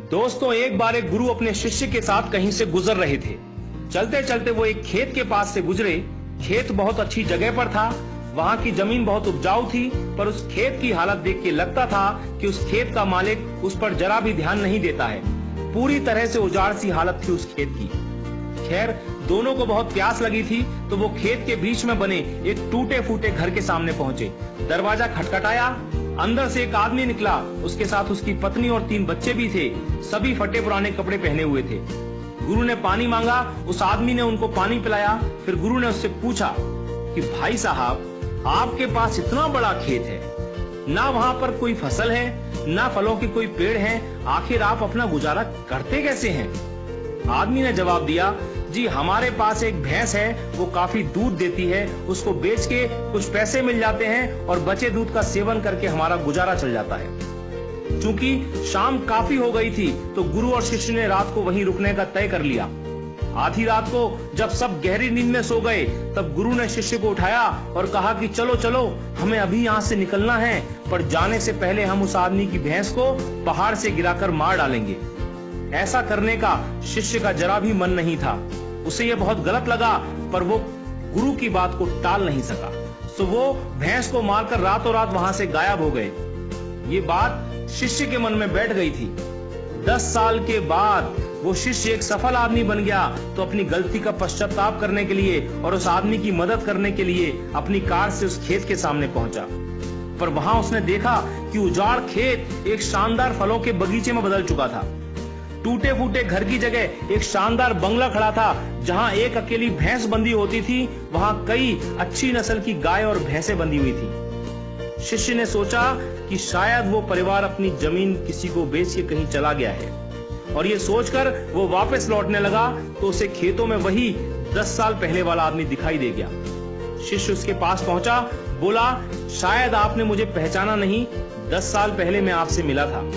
दोस्तों, एक बार एक गुरु अपने शिष्य के साथ कहीं से गुजर रहे थे। चलते चलते वो एक खेत के पास से गुजरे। खेत बहुत अच्छी जगह पर था, वहां की जमीन बहुत उपजाऊ थी, पर उस खेत की हालत देख के लगता था कि उस खेत का मालिक उस पर जरा भी ध्यान नहीं देता है। पूरी तरह से उजाड़ सी हालत थी उस खेत की। खैर, दोनों को बहुत प्यास लगी थी, तो वो खेत के बीच में बने एक टूटे फूटे घर के सामने पहुंचे। दरवाजा खटखटाया, अंदर से एक आदमी निकला, उसके साथ उसकी पत्नी और 3 बच्चे भी थे। सभी फटे पुराने कपड़े पहने हुए थे। गुरु ने पानी मांगा, उस आदमी ने उनको पानी पिलाया। फिर गुरु ने उससे पूछा कि भाई साहब, आपके पास इतना बड़ा खेत है, ना वहां पर कोई फसल है, ना फलों के कोई पेड़ हैं, आखिर आप अपना गुजारा करते कैसे हैं? आदमी ने जवाब दिया, जी हमारे पास एक भैंस है, वो काफी दूध देती है, उसको बेच के कुछ पैसे मिल जाते हैं और बचे दूध का सेवन करके हमारा गुजारा चल जाता है। चूंकि शाम काफी हो गई थी, तो गुरु और शिष्य ने रात को वहीं रुकने का तय कर लिया। आधी रात को जब सब गहरी नींद में सो गए, तब गुरु ने शिष्य को उठाया और कहा कि चलो चलो, हमें अभी यहाँ से निकलना है, पर जाने से पहले हम उस आदमी की भैंस को पहाड़ से गिराकर मार डालेंगे। ऐसा करने का शिष्य का जरा भी मन नहीं था। उसे यह बहुत गलत लगा, पर वो गुरु की बात को टाल नहीं सका। सो वो भैंस को मारकर रातों रात वहां से गायब हो गए। ये बात शिष्य के मन में बैठ गई थी। 10 साल के बाद वो शिष्य एक सफल आदमी बन गया, तो अपनी गलती का पश्चाताप करने के लिए और उस आदमी की मदद करने के लिए अपनी कार से उस खेत के सामने पहुंचा। पर वहां उसने देखा कि उजाड़ खेत एक शानदार फलों के बगीचे में बदल चुका था। टूटे फूटे घर की जगह एक शानदार बंगला खड़ा था। जहां एक अकेली भैंस बंधी होती थी, वहां कई अच्छी नस्ल की गाय और भैंसें बंधी हुई थी। शिष्य ने सोचा कि शायद वो परिवार अपनी जमीन किसी को बेच के कहीं चला गया है, और ये सोचकर वो वापस लौटने लगा, तो उसे खेतों में वही 10 साल पहले वाला आदमी दिखाई दे गया। शिष्य उसके पास पहुंचा, बोला, शायद आपने मुझे पहचाना नहीं, 10 साल पहले मैं आपसे मिला था।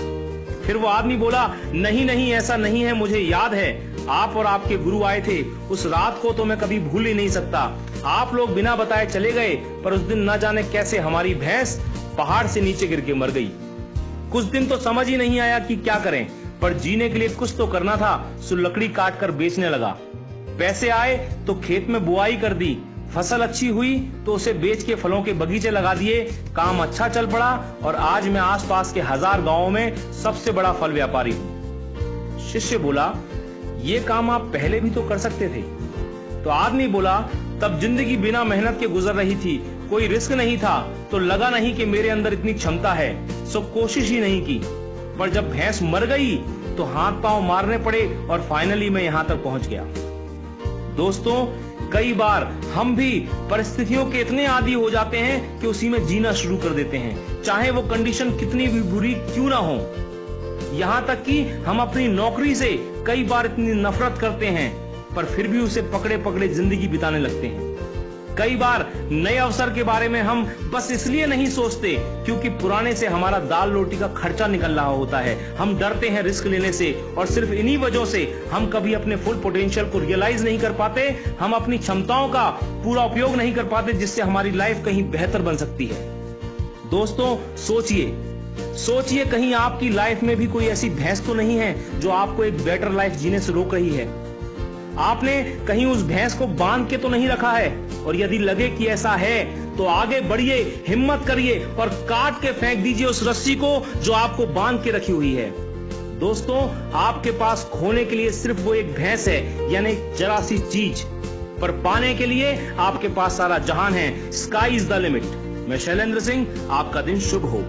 फिर वो आदमी बोला, नहीं नहीं, ऐसा नहीं है, मुझे याद है, आप और आपके गुरु आए थे। उस रात को तो मैं कभी भूल ही नहीं सकता। आप लोग बिना बताए चले गए, पर उस दिन न जाने कैसे हमारी भैंस पहाड़ से नीचे गिर के मर गई। कुछ दिन तो समझ ही नहीं आया कि क्या करें, पर जीने के लिए कुछ तो करना था, सो लकड़ी काट कर बेचने लगा। पैसे आए तो खेत में बुआई कर दी, फसल अच्छी हुई तो उसे बेच के फलों के बगीचे लगा दिए। काम अच्छा चल पड़ा और आज मैं आसपास के 1000 गांवों में सबसे बड़ा फल व्यापारी हूं। शिष्य बोला, ये काम आप पहले भी तो कर सकते थे। तो आदमी बोला, तब जिंदगी बिना मेहनत के गुजर रही थी, कोई रिस्क नहीं था, तो लगा नहीं कि मेरे अंदर इतनी क्षमता है, सो कोशिश ही नहीं की। पर जब भैंस मर गई तो हाथ पांव मारने पड़े और फाइनली मैं यहां तक पहुंच गया। दोस्तों, कई बार हम भी परिस्थितियों के इतने आदी हो जाते हैं कि उसी में जीना शुरू कर देते हैं, चाहे वो कंडीशन कितनी भी बुरी क्यों ना हो। यहाँ तक कि हम अपनी नौकरी से कई बार इतनी नफरत करते हैं, पर फिर भी उसे पकड़े पकड़े जिंदगी बिताने लगते हैं। कई बार नए अवसर के बारे में हम बस इसलिए नहीं सोचते क्योंकि पुराने से हमारा दाल रोटी का खर्चा निकल रहा होता है। हम डरते हैं रिस्क लेने से, और सिर्फ इन्हीं वजहों से हम कभी अपने फुल पोटेंशियल को रियलाइज नहीं कर पाते। हम अपनी क्षमताओं का पूरा उपयोग नहीं कर पाते, जिससे हमारी लाइफ कहीं बेहतर बन सकती है। दोस्तों, सोचिए कहीं आपकी लाइफ में भी कोई ऐसी भैंस तो नहीं है जो आपको एक बेटर लाइफ जीने से रोक रही है। आपने कहीं उस भैंस को बांध के तो नहीं रखा है, और यदि लगे कि ऐसा है तो आगे बढ़िए, हिम्मत करिए और काट के फेंक दीजिए उस रस्सी को जो आपको बांध के रखी हुई है। दोस्तों, आपके पास खोने के लिए सिर्फ वो एक भैंस है, यानी जरा सी चीज, पर पाने के लिए आपके पास सारा जहान है। Sky is the limit. मैं शैलेंद्र सिंह, आपका दिन शुभ हो।